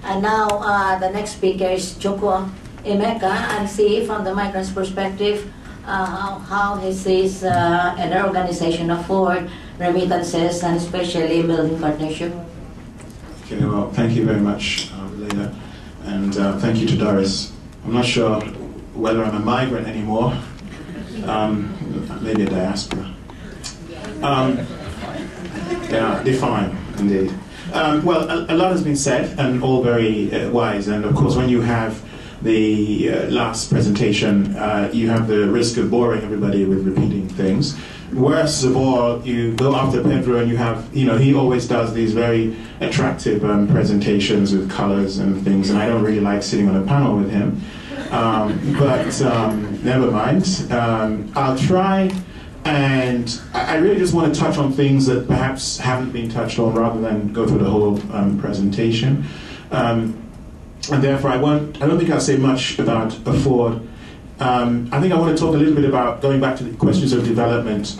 And now the next speaker is Chukwu Emeka, and see from the migrant's perspective how he sees an organization of forward remittances and especially building partnership. Okay, well, thank you very much, Leila, and thank you to Doris. I'm not sure whether I'm a migrant anymore, maybe a diaspora. Yeah, define, indeed. Well, a lot has been said, and all very wise, and of course when you have the last presentation, you have the risk of boring everybody with repeating things. Worst of all, you go after Pedro and you have, he always does these very attractive presentations with colors and things, and I don't really like sitting on a panel with him. But never mind. I'll try, and I really just want to touch on things that perhaps haven't been touched on rather than go through the whole presentation. And therefore, I don't think I'll say much about Afford. I think I want to talk a little bit about going back to the questions of development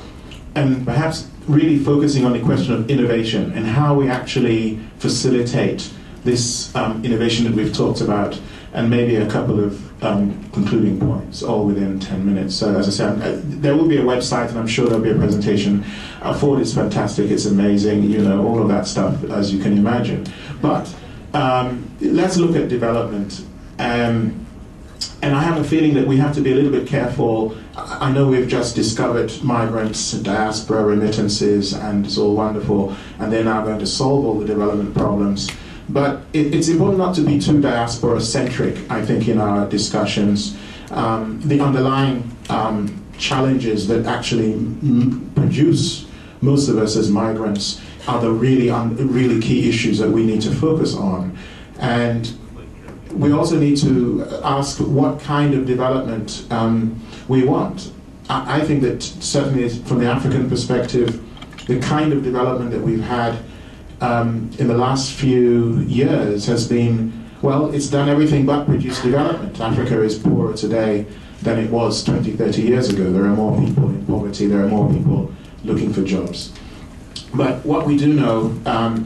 and perhaps really focusing on the question of innovation and how we actually facilitate this innovation that we've talked about, and maybe a couple of concluding points, all within 10 minutes. So as I said, there will be a website and I'm sure there'll be a presentation. Afford is fantastic, it's amazing, all of that stuff, as you can imagine. But let's look at development. And I have a feeling that we have to be a little bit careful. I know we've just discovered migrants, diaspora, remittances, and it's all wonderful, and they're now going to solve all the development problems. But it's important not to be too diaspora-centric, I think, in our discussions. The underlying challenges that actually produce most of us as migrants are the really key issues that we need to focus on. And we also need to ask what kind of development we want. I think that certainly from the African perspective, the kind of development that we've had in the last few years has been, well, it's done everything but produce development. Africa is poorer today than it was 20, 30 years ago. There are more people in poverty, there are more people looking for jobs. But what we do know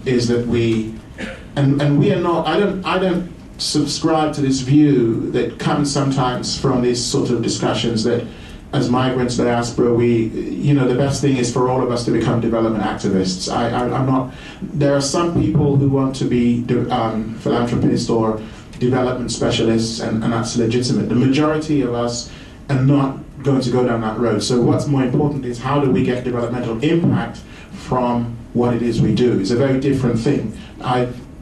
is that we are not, I don't subscribe to this view that comes sometimes from these sort of discussions that as migrants, diaspora, the best thing is for all of us to become development activists. I'm not, there are some people who want to be philanthropists or development specialists, and that's legitimate. The majority of us are not going to go down that road. So what's more important is how do we get developmental impact from what it is we do. It's a very different thing.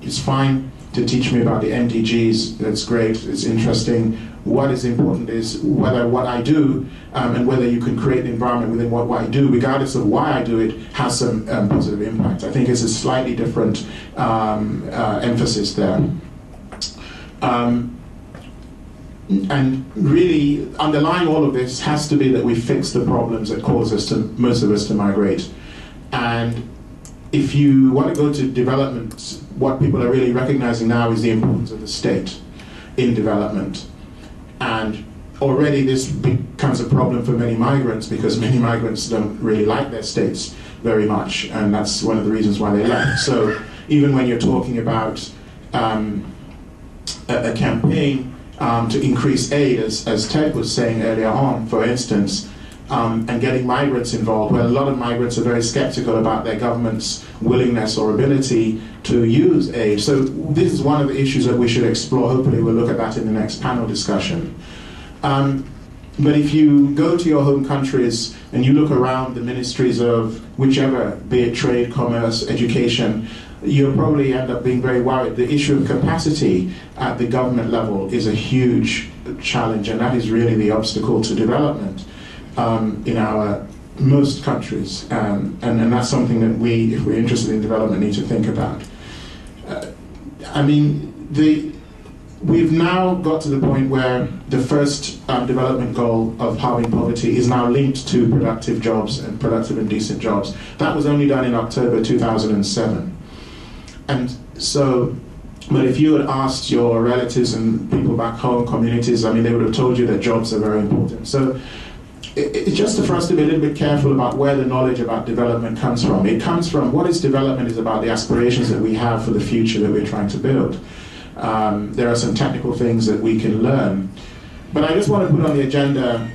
It's fine to teach me about the MDGs, that's great, it's interesting. What is important is whether what I do and whether you can create the environment within what I do, regardless of why I do it, has some positive impact. I think it's a slightly different emphasis there. And really, underlying all of this has to be that we fix the problems that cause most of us to migrate. And if you want to go to development, what people are really recognizing now is the importance of the state in development. And already this becomes a problem for many migrants because many migrants don't really like their states very much, and that's one of the reasons why they left. So even when you're talking about a campaign to increase aid, as Ted was saying earlier on, for instance, and getting migrants involved, where a lot of migrants are very skeptical about their government's willingness or ability to use aid. So this is one of the issues that we should explore. Hopefully we'll look at that in the next panel discussion. But if you go to your home countries and you look around the ministries of whichever, be it trade, commerce, education, you'll probably end up being very worried. The issue of capacity at the government level is a huge challenge, and that is really the obstacle to development in our most countries, and that's something that we, if we're interested in development, need to think about. I mean, we've now got to the point where the first development goal of halving poverty is now linked to productive jobs and productive and decent jobs. That was only done in October 2007. And so, but if you had asked your relatives and people back home, communities, I mean, they would have told you that jobs are very important. So it's just for us to be a little bit careful about where the knowledge about development comes from. It comes from what is development is about the aspirations that we have for the future that we're trying to build. There are some technical things that we can learn. But I just want to put on the agenda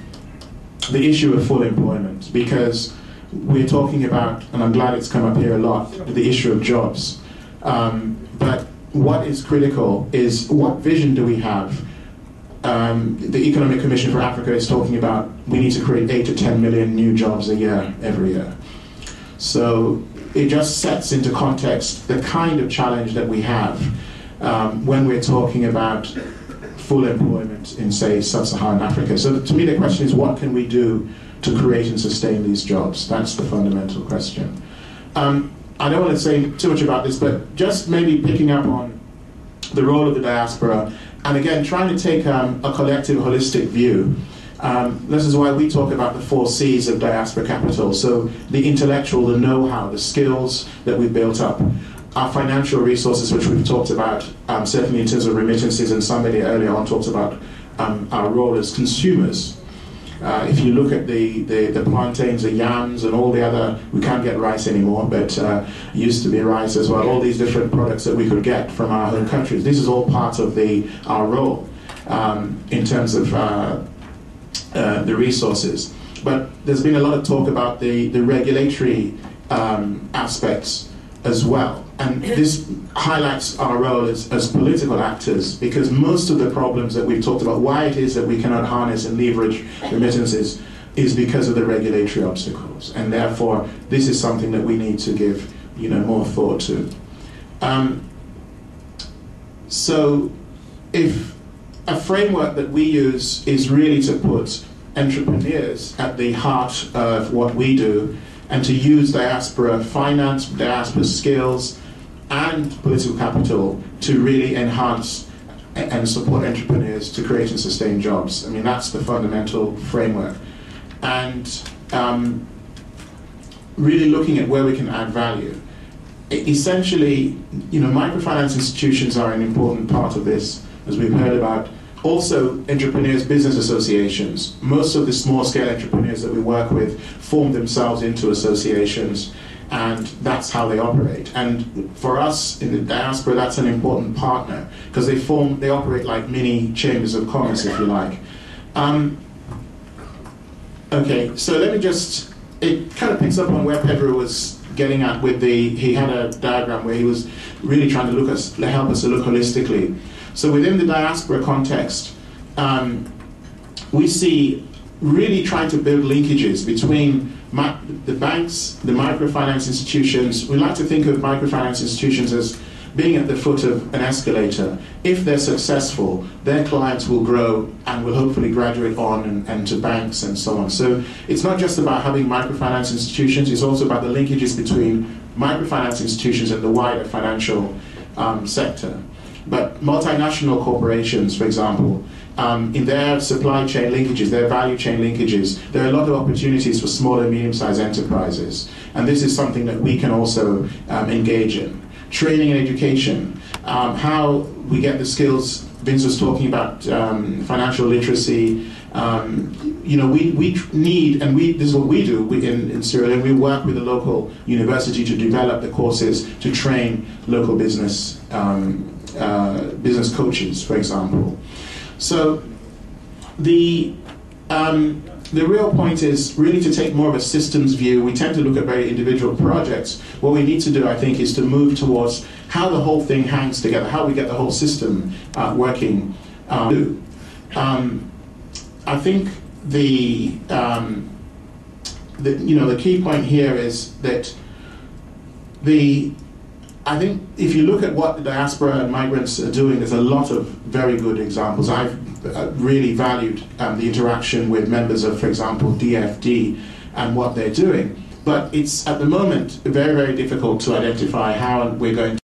the issue of full employment, because we're talking about, and I'm glad it's come up here a lot, the issue of jobs. But what is critical is, what vision do we have? The Economic Commission for Africa is talking about we need to create 8 to 10 million new jobs a year, every year. So it just sets into context the kind of challenge that we have when we're talking about full employment in, say, sub-Saharan Africa. So to me the question is, what can we do to create and sustain these jobs? That's the fundamental question. I don't want to say too much about this, but just maybe picking up on the role of the diaspora, and again trying to take a collective, holistic view. This is why we talk about the 4 C's of diaspora capital. So the intellectual, the know-how, the skills that we've built up, our financial resources, which we've talked about, certainly in terms of remittances, and somebody earlier on talked about our role as consumers. If you look at the plantains, the yams, and all the other, we can't get rice anymore, but used to be rice as well, all these different products that we could get from our home countries. This is all part of our role in terms of the resources. But there's been a lot of talk about the regulatory aspects as well. And this highlights our role as political actors, because most of the problems that we've talked about, why it is that we cannot harness and leverage remittances, is because of the regulatory obstacles. And therefore, this is something that we need to give more thought to. So if a framework that we use is really to put entrepreneurs at the heart of what we do, and to use diaspora finance, diaspora skills, and political capital to really enhance and support entrepreneurs to create and sustain jobs. I mean, that's the fundamental framework. And really looking at where we can add value. Essentially, microfinance institutions are an important part of this, as we've heard about. Also, entrepreneurs' business associations. Most of the small-scale entrepreneurs that we work with form themselves into associations, and that's how they operate. And for us in the diaspora, that's an important partner, because they operate like mini chambers of commerce, if you like. Okay, so let me just, it kind of picks up on where Pedro was getting at with he had a diagram where he was really trying to help us to look holistically. So within the diaspora context, we see really trying to build linkages between the banks, the microfinance institutions. We like to think of microfinance institutions as being at the foot of an escalator. If they're successful, their clients will grow and will hopefully graduate on and to banks and so on. So it's not just about having microfinance institutions, it's also about the linkages between microfinance institutions and the wider financial sector. But multinational corporations, for example, in their supply chain linkages, their value chain linkages, there are a lot of opportunities for small and medium-sized enterprises. And this is something that we can also engage in. Training and education, how we get the skills. Vince was talking about financial literacy. We need, and this is what we do in Sierra Leone, we work with the local university to develop the courses to train local business business coaches, for example. So the real point is really to take more of a systems view. We tend to look at very individual projects. What we need to do, I think, is to move towards how the whole thing hangs together, how we get the whole system working. I think the key point here is that I think if you look at what the diaspora and migrants are doing, there's a lot of very good examples. I've really valued the interaction with members of, for example, DFD and what they're doing. But it's, at the moment, very, very difficult to identify how we're going to